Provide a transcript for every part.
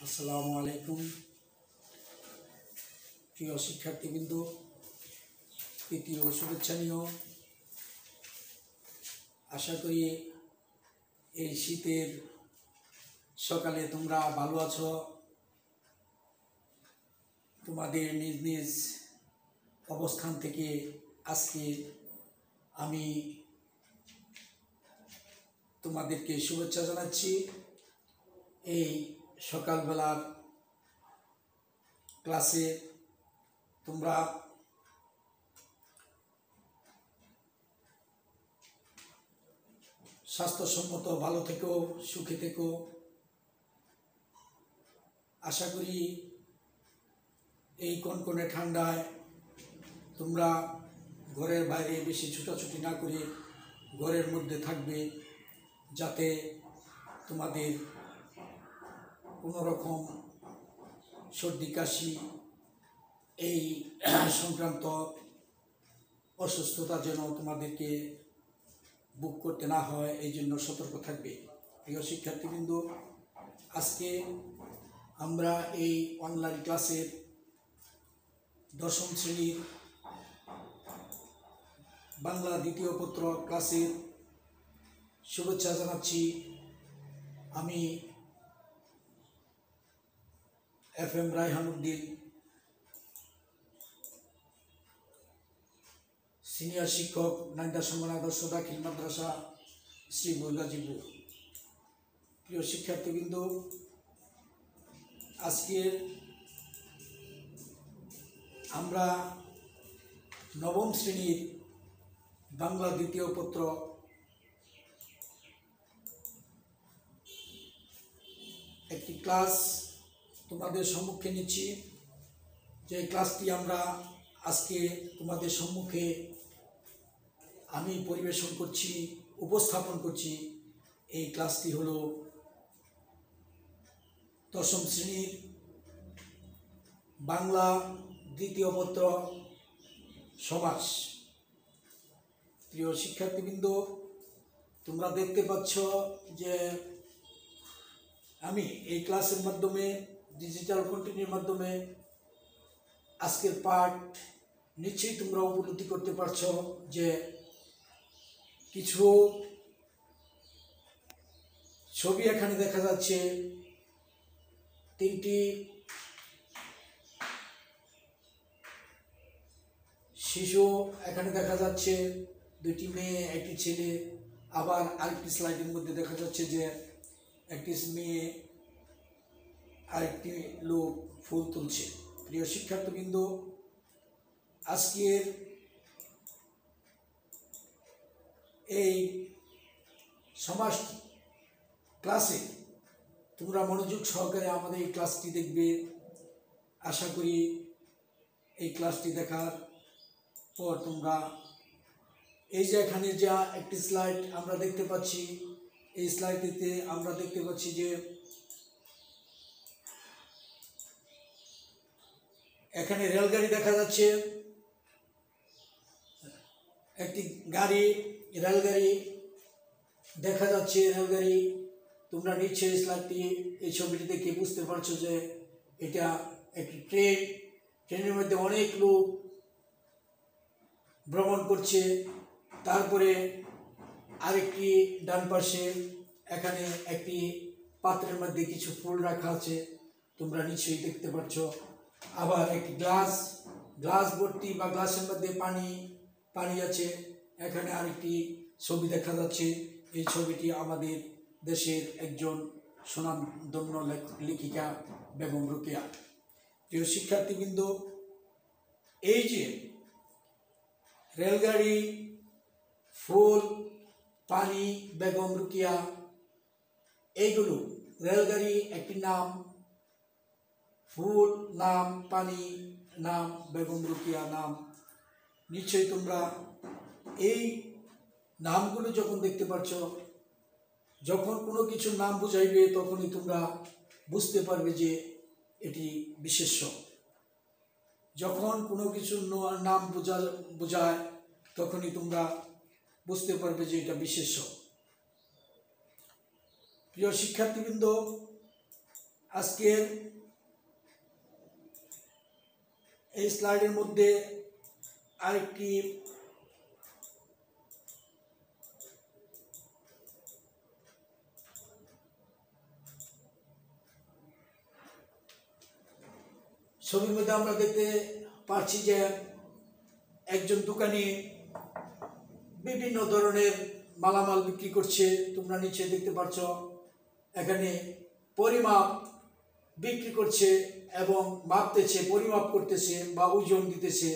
আসসালামু আলাইকুম প্রিয় শিক্ষার্থীবৃন্দ, প্রীতি ও শুভেচ্ছা নিও। আশা করি এই শীতের সকালে তোমরা ভালো আছো। তোমাদের নিজ নিজ অবস্থান থেকে আজকে আমি তোমাদেরকে শুভেচ্ছা জানাচ্ছি। এই সকালবেলার ক্লাসে তোমরা স্বাস্থ্যসম্মত ভালো থেকো, সুখে থেকো। আশা করি এই কনকনে ঠান্ডায় তোমরা ঘরের বাইরে বেশি ছুটাছুটি না করে ঘরের মধ্যে থাকবে, যাতে তোমাদের কোনো রকম সর্দি কাশি এই সংক্রান্ত অসুস্থতা যেন তোমাদেরকে বুক করতে না হয়, এই জন্য সতর্ক থাকবে। প্রিয় শিক্ষার্থীবৃন্দ, আজকে আমরা এই অনলাইন ক্লাসের দশম শ্রেণীর বাংলা দ্বিতীয় পত্র ক্লাসের শুভেচ্ছা জানাচ্ছি। আমি FM রায়হানুদ্দিন, সিনিয়র শিক্ষক, নাইন্দা সম্মান আদর্শ দাখিল মাদ্রাসা, শ্রীপুর গাজীপুর। প্রিয় শিক্ষার্থীবৃন্দ, আজকের আমরা নবম শ্রেণীর বাংলা দ্বিতীয় পত্র একটি ক্লাস তোমাদের সম্মুখে নিচ্ছি। যে ক্লাসটি আমরা আজকে তোমাদের সম্মুখে আমি পরিবেশন করছি, উপস্থাপন করছি। এই ক্লাসটি হলো দশম শ্রেণীর বাংলা দ্বিতীয় পত্র সমাস। প্রিয় শিক্ষার্থীবৃন্দ, তোমরা দেখতে পাচ্ছ যে আমি এই ক্লাসের মাধ্যমে, ডিজিটাল কন্টেন্টের মাধ্যমে আজকের পাঠ নিশ্চয়ই তোমরা উপলব্ধি করতে পারছো যে কিছু ছবি এখানে দেখা যাচ্ছে। তিনটি শিশু এখানে দেখা যাচ্ছে, দুটি মেয়ে একটি ছেলে। আবার আরেকটি স্লাইডের মধ্যে দেখা যাচ্ছে যে একটি মেয়ে আরেকটি লোক ফুল তুলছে। প্রিয় শিক্ষার্থীবৃন্দ, আজকের এই সমাজ ক্লাসে তোমরা মনোযোগ সহকারে আমাদের এই ক্লাসটি দেখবে। আশা করি এই ক্লাসটি দেখার পর তোমরা এই যে এখানে যা একটি স্লাইড আমরা দেখতে পাচ্ছি, এই স্লাইডটিতে আমরা দেখতে পাচ্ছি যে এখানে রেলগাড়ি দেখা যাচ্ছে। একটি গাড়ি, রেলগাড়ি দেখা যাচ্ছে। রেলগাড়ি তোমরা নিশ্চয়ই স্লাইডটি, এই ছবিটি দেখে বুঝতে পারছো যে এটা একটি ট্রেন। ট্রেনের মধ্যে অনেক লোক ভ্রমণ করছে। তারপরে আরেকটি ডান পাশে এখানে একটি পাত্রের মধ্যে কিছু ফুল রাখা আছে, তোমরা নিশ্চয়ই দেখতে পাচ্ছ। আবার একটি গ্লাস ভর্তি বা গ্লাসের মধ্যে পানি আছে। এখানে আরেকটি ছবি দেখা যাচ্ছে। এই ছবিটি আমাদের দেশের একজন সুনামধন্য লেখিকা বেগম রোকেয়া। প্রিয় শিক্ষার্থীবৃন্দ, এই যে রেলগাড়ি, ফুল, পানি, বেগম রোকেয়া, এইগুলো রেলগাড়ি একটি নাম, ফুল নাম, পানি নাম, বেগম রোকেয়া নাম। নিশ্চয়ই তোমরা এই নামগুলো যখন দেখতে পাচ্ছ, যখন কোনো কিছুর নাম বুঝাইবে তখনই তোমরা বুঝতে পারবে যে এটি বিশেষ্য। যখন কোনো কিছুর নাম বোঝায় তখনই তোমরা বুঝতে পারবে যে এটা বিশেষ্য। প্রিয় শিক্ষার্থীবৃন্দ, আজকের এই স্লাইডের মধ্যে আরেকটি ছবির মধ্যে আমরা দেখতে পাচ্ছি যে একজন দোকানি বিভিন্ন ধরনের মালামাল বিক্রি করছে। তোমরা নিচে দেখতে পাচ্ছ এখানে পরিমাপ বিক্রি করছে এবং মাপতেছে, পরিমাপ করতেছে বা ওজন দিতেছে।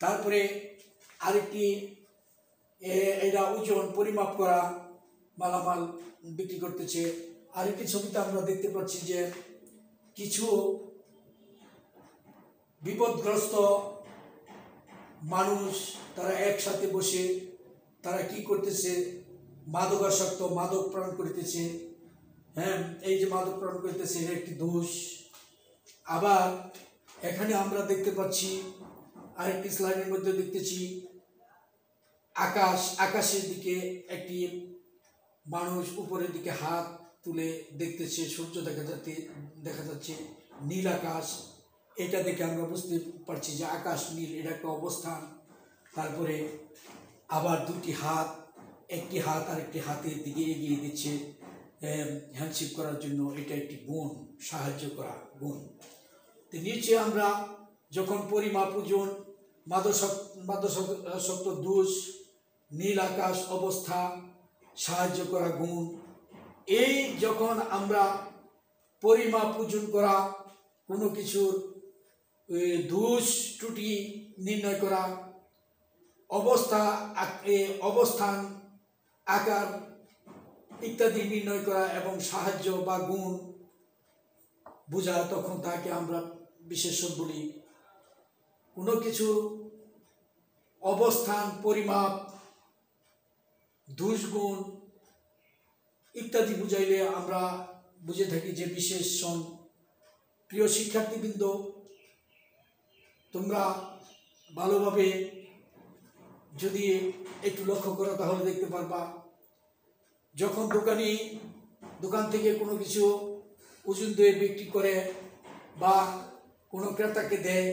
তারপরে আরেকটি এটা ওজন পরিমাপ করা মালামাল বিক্রি করতেছে। আরেকটি ছবিতে আমরা দেখতে পাচ্ছি যে কিছু বিপদগ্রস্ত মানুষ তারা একসাথে বসে তারা কি করতেছে, মাদকাসক্ত, মাদক পান করতেছে। হ্যাঁ, এই যে মাদক পান করতেছে এটা একটি দোষ। আবার এখানে আমরা দেখতে পাচ্ছি আরেকটি স্লাইডের মধ্যে দেখতেছি আকাশের দিকে একটি মানুষ উপরের দিকে হাত তুলে দেখতেছে, সূর্য দেখা যাচ্ছে, নীল আকাশ। এটা দেখে আমরা বুঝতে পারছি যে আকাশ নীল, এটা একটা অবস্থান। তারপরে আবার দুটি হাত, একটি হাত আরেকটি হাতের দিকে এগিয়ে দিচ্ছে হ্যান্ডশেক করার জন্য। এটা একটি গুণ, সাহায্য করা গুণ। তো নিচে আমরা যখন পরিমাপ, ওজন, মাদকাসক্ত দোষ, নীল আকাশ, অবস্থা, সাহায্য করা গুণ, এই যখন আমরা পরিমাপ, ওজন করা, কোনো কিছুর দোষ ত্রুটি নির্ণয় করা, অবস্থান, আকার ইত্যাদি নির্ণয় করা এবং সাহায্য বা গুণ বোঝা, তখন তাকে আমরা বিশেষণ বলি। কোনো কিছু অবস্থান, পরিমাপ, দোষ, গুণ ইত্যাদি বুঝাইলে আমরা বুঝে থাকি যে বিশেষণ। প্রিয় শিক্ষার্থীবৃন্দ, তোমরা ভালোভাবে যদি একটু লক্ষ্য করো তাহলে দেখতে পারবা যখন দোকান থেকে কোনো কিছু ওজন দিয়ে বিক্রি করে বা কোনো ক্রেতাকে দেয়,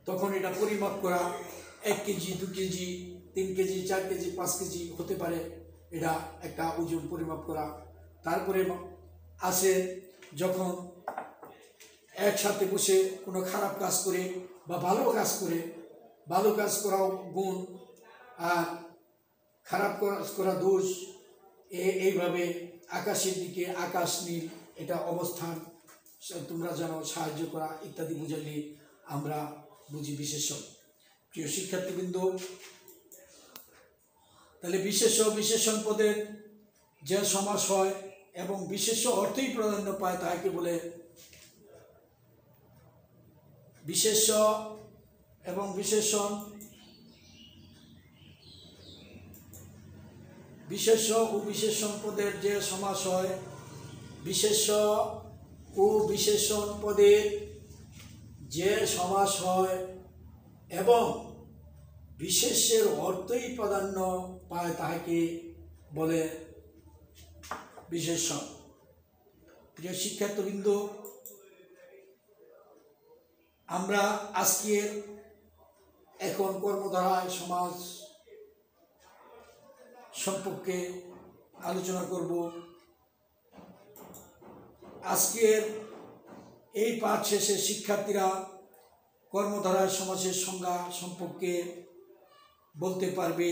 তখন এটা পরিমাপ করা 1 KG, 2 KG, 3 KG, 4 KG, 5 KG হতে পারে। এটা একটা ওজন পরিমাপ করা। তারপরে আসে যখন একসাথে বসে কোনো খারাপ কাজ করে বা ভালো কাজ করে, ভালো কাজ করাও গুণ আর খারাপ কাজ করা দোষ। এইভাবে আকাশের দিকে, আকাশ নীল, এটা অবস্থান, তোমরা জানো, সাহায্য করা ইত্যাদি বুঝাইলে আমরা বুঝি বিশেষণ। প্রিয় শিক্ষার্থীবৃন্দ, তাহলে বিশেষণ পদের যে সমাস হয় এবং বিশেষ্য অর্থই প্রাধান্য পায় তাকে বলে বিশেষ্য এবং বিশেষণ। বিশেষ্য ও বিশেষণ পদের যে সমাস হয়, বিশেষ্য ও বিশেষণ পদের যে সমাস হয় এবং বিশেষ্যের অর্থই প্রাধান্য পায় তাহাকে বলে বিশেষণ। প্রিয় শিক্ষার্থীবৃন্দ, আমরা আজকের এখন কর্মধারায় সমাজ সম্পর্কে আলোচনা করব। আজকের এই পাঠ শেষে শিক্ষার্থীরা কর্মধারায় সমাজের সংজ্ঞা সম্পর্কে বলতে পারবে।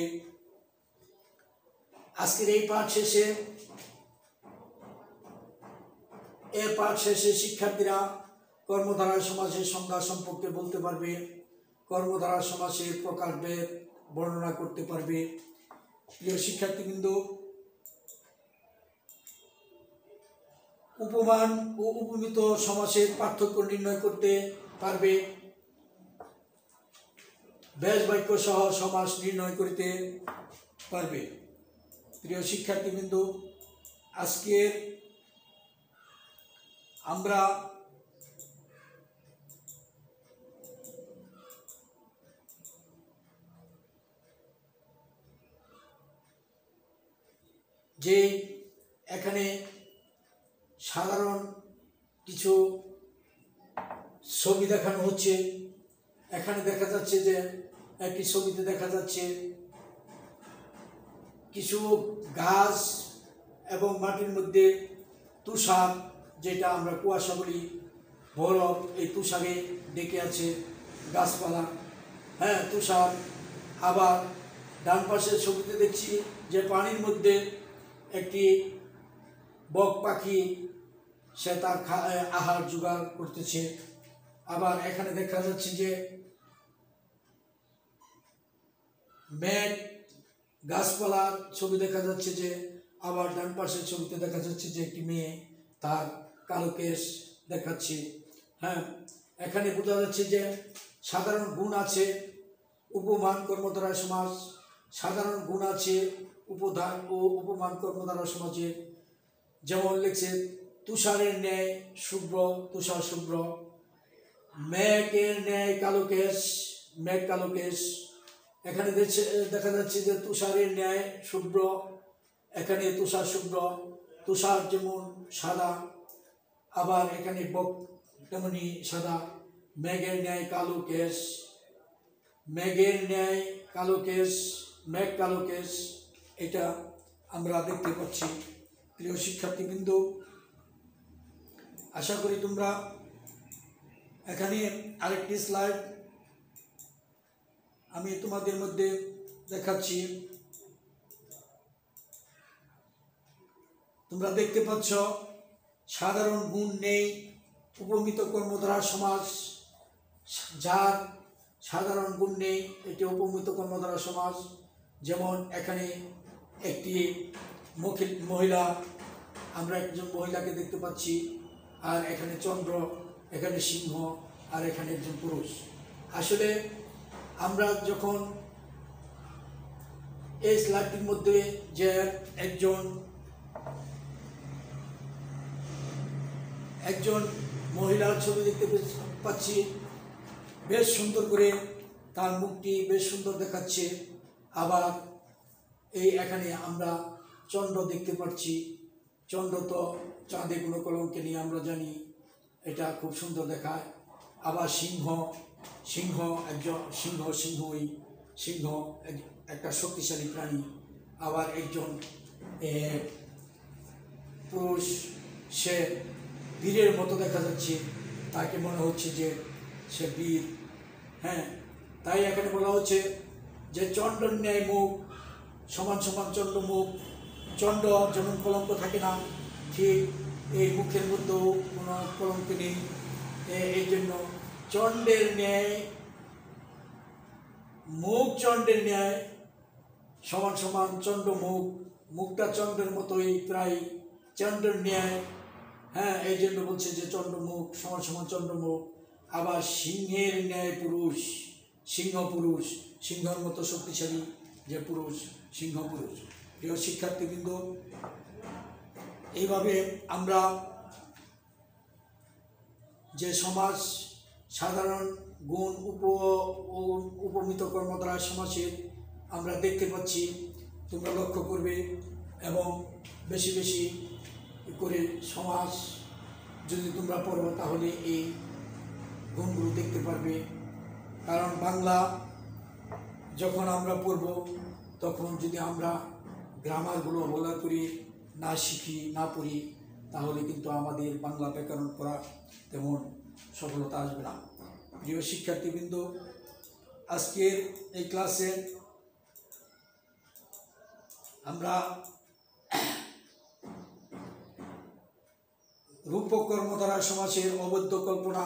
আজকের এই পাঠ শেষে শিক্ষার্থীরা কর্মধারায় সমাজের সংজ্ঞা সম্পর্কে বলতে পারবে, কর্মধারা সমাজের প্রকারভেদ বর্ণনা করতে পারবে। প্রিয় শিক্ষার্থীবৃন্দ, উপমান ও উপমিত সমাসের পার্থক্য নির্ণয় করতে পারবে, ব্যাস বাক্য সহ সমাস নির্ণয় করতে পারবে। প্রিয় শিক্ষার্থীবৃন্দ, আজকের আমরা যে এখানে সাধারণ কিছু ছবি দেখানো হচ্ছে। এখানে দেখা যাচ্ছে যে একটি ছবিতে দেখা যাচ্ছে কিছু গাছ এবং মাটির মধ্যে তুষার, যেটা আমরা কুয়াশা বলি, বরফ, এই তুষারে ডেকে আছে গাছপালা, হ্যাঁ তুষার। আবার ডান পাশের ছবিতে দেখছি যে পানির মধ্যে একটি বক পাখি, সে তার আহার জোগাড় করতেছে। আবার এখানে দেখা যাচ্ছে যে মেঘ, গাছপালার ছবি দেখা যাচ্ছে যে। আবার ডান পাশের ছবিতে দেখা যাচ্ছে যে একটি মেয়ে, তার কালো কেশ দেখাচ্ছে। হ্যাঁ, এখানে বোঝা যাচ্ছে যে সাধারণ গুণ আছে উপমান কর্মধারা সমাজ, সাধারণ গুণ আছে উপধান ও উপমান কর্মধারা সমাজে। যেমন লিখছে তুষারের ন্যায় শুভ্র, তুষার শুভ্র, মেঘের ন্যায় কালো কেশ, মেঘ কালো কেশ। এখানে দেখা যাচ্ছে যে তুষারের ন্যায় শুভ্র, এখানে তুষার শুভ্র, তুষার যেমন সাদা, আবার এখানে বক তেমনি সাদা। মেঘের ন্যায় কালো কেশ, মেঘের ন্যায় কালো কেশ, মেঘ কালো কেশ, এটা আমরা দেখতে পাচ্ছি। প্রিয় শিক্ষার্থীবৃন্দ, আশা করি তোমরা এখানে আরেকটি স্লাইড আমি তোমাদের মধ্যে দেখাচ্ছি। তোমরা দেখতে পাচ্ছ সাধারণ গুণ নেই উপমিত কর্মধারা সমাজ, যার সাধারণ গুণ নেই এটি উপমিত কর্মধারা সমাজ। যেমন এখানে একটি মহিলা, আমরা একজন মহিলাকে দেখতে পাচ্ছি, আর এখানে চন্দ্র, এখানে সিংহ, আর এখানে একজন পুরুষ। আসলে আমরা যখন এই স্লাইডটির মধ্যে যে একজন মহিলার ছবি দেখতে পাচ্ছি, বেশ সুন্দর করে তার মুখটি বেশ সুন্দর দেখাচ্ছে। আবার এখানে আমরা চন্দ্র দেখতে পাচ্ছি, চন্দ্র তো চাঁদে কোনো কলঙ্কে নিয়ে আমরা জানি, এটা খুব সুন্দর দেখায়। আবার সিংহ, সিংহ একজন সিংহ একটা শক্তিশালী প্রাণী। আবার একজন পুরুষ, সে বীরের মতো দেখা যাচ্ছে, তাকে মনে হচ্ছে যে সে বীর। হ্যাঁ, তাই এখানে বলা হচ্ছে যে চন্দ্রের ন্যায় মুখ, সমান সমান চন্দ্র মুখ। চন্দ্র যেমন কলঙ্ক থাকে না, ঠিক এই মুখের মধ্যেও কোনো কলঙ্ক নেই। এই জন্য চন্দ্রের ন্যায় মুখ, চন্দ্রের ন্যায় সমান সমান চন্দ্র মুখ, মুখটা চন্দ্রের মতোই প্রায় চন্দ্রের ন্যায়। হ্যাঁ, এই জন্য বলছে যে চন্দ্রমুখ, সমান সমান চন্দ্রমুখ। আবার সিংহের ন্যায় পুরুষ, সিংহ পুরুষ, সিংহর মতো শক্তিশালী যে পুরুষ, সিংহ পুরুষ। প্রিয় শিক্ষার্থীবৃন্দ, এইভাবে আমরা যে সমাজ সাধারণ গুণ উপমিত কর্মধারা সমাজে আমরা দেখতে পাচ্ছি, তোমরা লক্ষ্য করবে এবং বেশি বেশি করে সমাজ যদি তোমরা পড়ো তাহলে এই গুণগুলো দেখতে পারবে। কারণ বাংলা যখন আমরা পড়ব তখন যদি আমরা গ্রামারগুলো ভালো করে না শিখি, না পড়ি, তাহলে কিন্তু আমাদের বাংলা ব্যাকরণ পড়া তেমন সফলতা আসবে না। প্রিয় শিক্ষার্থীবৃন্দ, আজকের এই ক্লাসে আমরা রূপক কর্মধারা সমাজের অবৈধ কল্পনা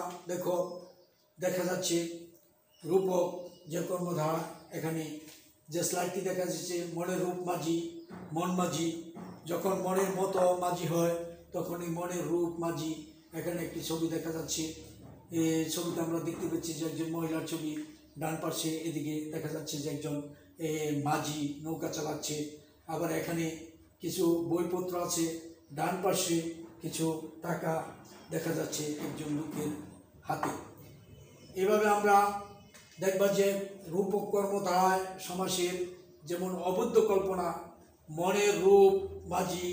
দেখা যাচ্ছে। রূপক যে কর্মধারা, এখানে যে স্লাইডটি দেখা যাচ্ছে, মনের রূপ মাঝি, মন মাঝি। যখন মনের মতো মাঝি হয় তখন এই মনের রূপ মাঝি। এখানে একটি ছবি দেখা যাচ্ছে, এই ছবিতে আমরা দেখতে পাচ্ছি যে একজন মহিলার ছবি। ডান পাশে এদিকে দেখা যাচ্ছে যে একজন মাঝি নৌকা চালাচ্ছে। আবার এখানে কিছু বইপত্র আছে, ডান পাশে কিছু টাকা দেখা যাচ্ছে একজন লোকের হাতে। এভাবে আমরা দেখবা যে রূপক কর্মধারায় সমাসের যেমন অবৈধ কল্পনা, মনের রূপ মাঝি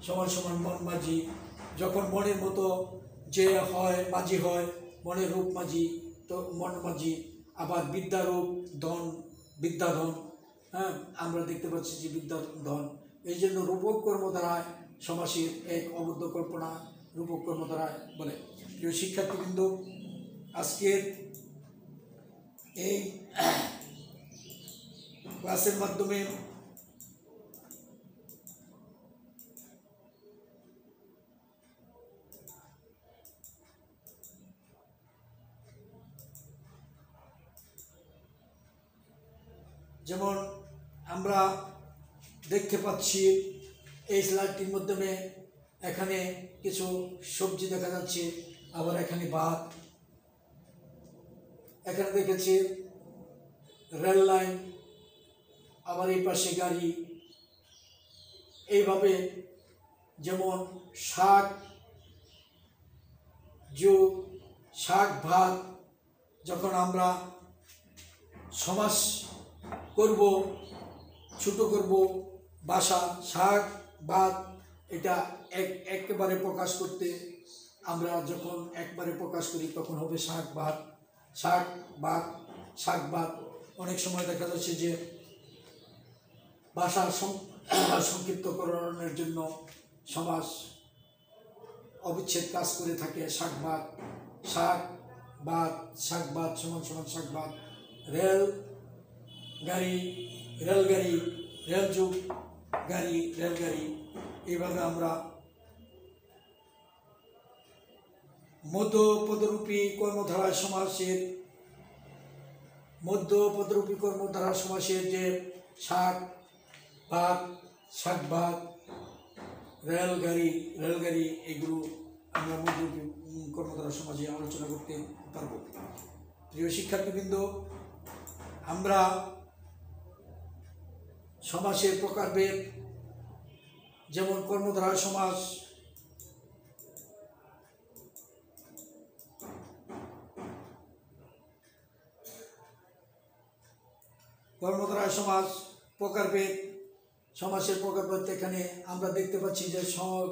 সমান সমান মন মাঝি। যখন মনের মতো যে হয় মাঝি হয়, মনের রূপ মাঝি, তো মন মাঝি, আবার বিদ্যারূপ ধন, বিদ্যাধন। হ্যাঁ, আমরা দেখতে পাচ্ছি যে বিদ্যাধন। এই জন্য রূপক কর্মধারায় সমাসের এক অবদ্ধ কল্পনা রূপক কর্মধারায় বলে। প্রিয় শিক্ষার্থীবৃন্দ, আজকের এই ক্লাসের মাধ্যমে যেমন আমরা দেখতে পাচ্ছি এই স্লাইডটির মাধ্যমে এখানে কিছু সবজি দেখা যাচ্ছে, আবার এখানে ভাত, এখানে দেখেছি রেল লাইন, আবার এই পাশে গাড়ি। এইভাবে যেমন শাক যোগ শাক ভাত, যখন আমরা সমাস করব, ছোট করব, ভাষা শাক ভাত, এটা একেবারে প্রকাশ করতে আমরা যখন একবারে প্রকাশ করি তখন হবে শাক ভাত, শাক ভাত, শাক ভাত। অনেক সময় দেখা যাচ্ছে যে ভাষা সংক্ষিপ্তকরণের জন্য সমাস অবিচ্ছেদ কাজ করে থাকে। শাক ভাত, শাক ভাত, শাক ভাত সমান সমান শাক ভাত। রেল গাড়ি, রেলগাড়ি, রেল যুগ গাড়ি, রেলগাড়ি। এইভাবে আমরা মধ্যপদরূপী কর্মধারা সমাসের যে শাক ভাত, শাক ভাত, রেলগাড়ি, এগুলো আমরা মধ্যরূপী কর্মধারা সমাজে আলোচনা করতে পারব। প্রিয় শিক্ষার্থীবৃন্দ, আমরা সমাসের প্রকারভেদ, যেমন কর্মধারা সমাস, প্রকারভেদ, সমাসের প্রকারভেদ। এখানে আমরা দেখতে পাচ্ছি যে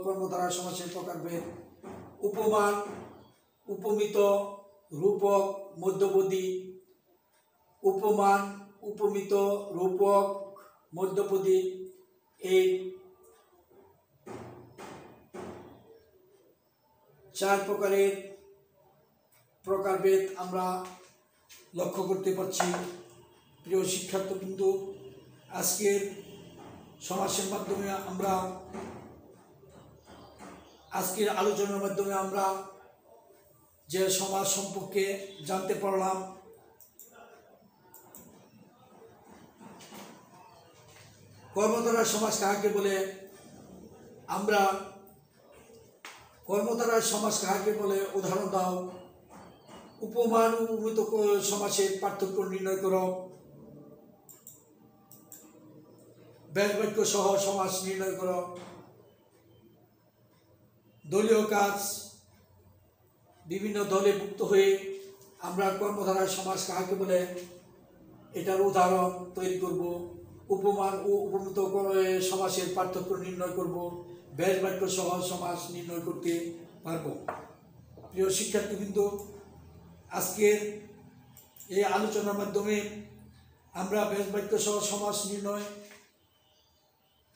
কর্মধারা সমাসের প্রকারভেদ: উপমান, উপমিত, রূপক, মধ্যপদী। উপমান, উপমিত, রূপক, মধ্যপদী, এই চার প্রকারের প্রকারভেদ আমরা লক্ষ্য করতে পারছি। প্রিয় শিক্ষার্থীবৃন্দ, আজকের সমাসের মাধ্যমে আজকের আলোচনার মাধ্যমে আমরা যে সমাজ সম্পর্কে জানতে পারলাম। কর্মধারা সমাস কাকে বলে? আমরা কর্মধারা সমাস কাকে বলে উদাহরণ দাও। উপমান উপমিত সমাসের পার্থক্য নির্ণয় করো। ব্যাস বাক্য সহ সমাস নির্ণয় করো। দলীয় কাজ, বিভিন্ন দলে যুক্ত হয়ে আমরা কর্মধারা সমাস কাকে বলে এটার উদাহরণ তৈরি করব। উপমান ও উপমিত সমাসের পার্থক্য নির্ণয় করব। ব্যাস বাক্য সহ সমাস নির্ণয় করতে পারব। প্রিয় শিক্ষার্থীবৃন্দ, আজকের এই আলোচনার মাধ্যমে আমরা ব্যাস বাক্য সহ সমাস নির্ণয়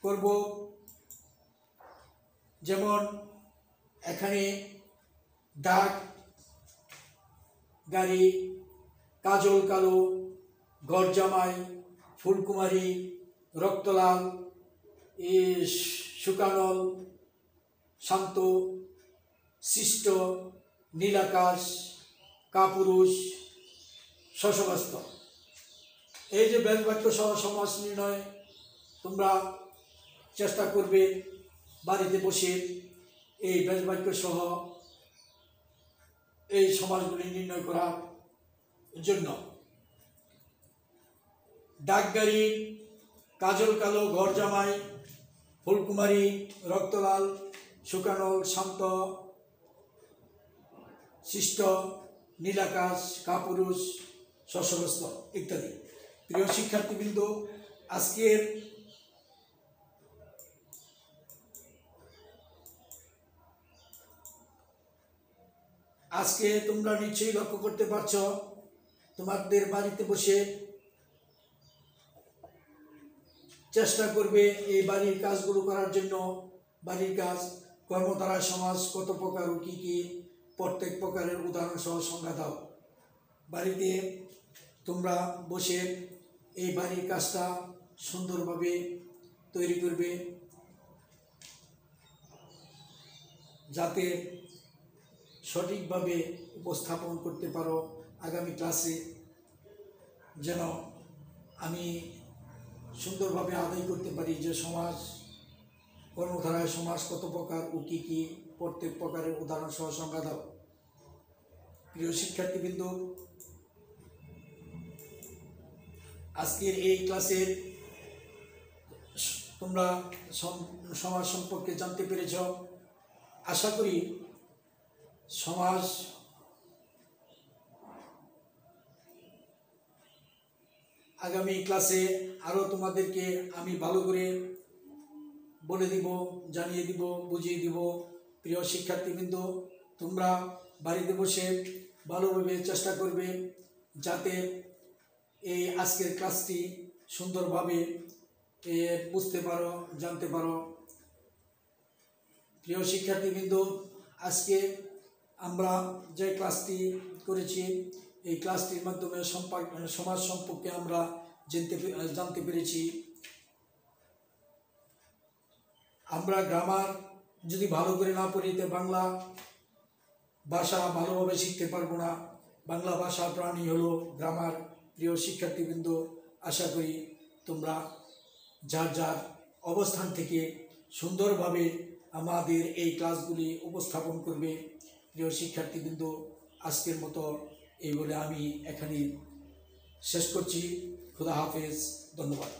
করব। যেমন এখানে ডাক, গাড়ি, কাজল কালো, ঘর জামাই, ফুলকুমারী, রক্তলাল, সুকানল, শান্ত, শিষ্ট, নীলাকাশ, কাপুরুষ, শশব্যস্ত। এই যে ব্যাস বাক্য সহ সমাস নির্ণয় তোমরা চেষ্টা করবে বাড়িতে বসে এই ব্যাস বাক্য সহ এই সমাসগুলি নির্ণয় করার জন্য। ডাকগাড়ি, কাজল কালো, ঘর জামাই, ফুলকুমারী, রক্তলাল, সুকানল, শান্ত, শিষ্ট, নীলাকাশ, কাপুরুষ, শশব্যস্ত ইত্যাদি। প্রিয় শিক্ষার্থীবৃন্দ, আজকের আজকে তোমরা নিশ্চয়ই লক্ষ্য করতে পারছো তোমাদের বাড়িতে বসে চেষ্টা করবে এই বাড়ির কাজগুলো করার জন্য। বাড়ির কাজ কর্মধারা সমাজ কত প্রকার ও কী কী প্রত্যেক প্রকারের উদাহরণ সহ সংজ্ঞা দাও। বাড়িতে তোমরা বসে এই বাড়ির কাজটা সুন্দরভাবে তৈরি করবে, যাতে সঠিকভাবে উপস্থাপন করতে পারো আগামী ক্লাসে, যেন আমি সুন্দরভাবে আদায় করতে পারি যে সমাজ কর্মধারায় সমাজ কত প্রকার ও কী কী প্রত্যেক প্রকারের উদাহরণ সহ সংজ্ঞা দাও। প্রিয় শিক্ষার্থীবৃন্দ, আজকের এই ক্লাসের তোমরা সমাজ সম্পর্কে জানতে পেরেছ। আশা করি সমাজ আগামী ক্লাসে আরও তোমাদেরকে আমি ভালো করে বলে দিব, জানিয়ে দিব, বুঝিয়ে দিব। প্রিয় শিক্ষার্থীবৃন্দ, তোমরা বাড়িতে বসে ভালোভাবে চেষ্টা করবে যাতে এই আজকের ক্লাসটি সুন্দরভাবে বুঝতে পারো, জানতে পারো। প্রিয় শিক্ষার্থীবৃন্দ, আজকে আমরা যে ক্লাসটি করেছি এই ক্লাসটির মাধ্যমে সমাজ সম্পর্কে আমরা জানতে পেরেছি। আমরা গ্রামার যদি ভালো করে না পড়ি তো বাংলা ভাষা ভালোভাবে শিখতে পারবো না। বাংলা ভাষা প্রাণী হলো গ্রামার। প্রিয় শিক্ষার্থীবৃন্দ, আশা করি তোমরা যার যার অবস্থান থেকে সুন্দরভাবে আমাদের এই ক্লাসগুলি উপস্থাপন করবে। প্রিয় শিক্ষার্থীবৃন্দ, আজকের মতো এই বলে আমি এখানে শেষ করছি। খুদা হাফেজ, ধন্যবাদ।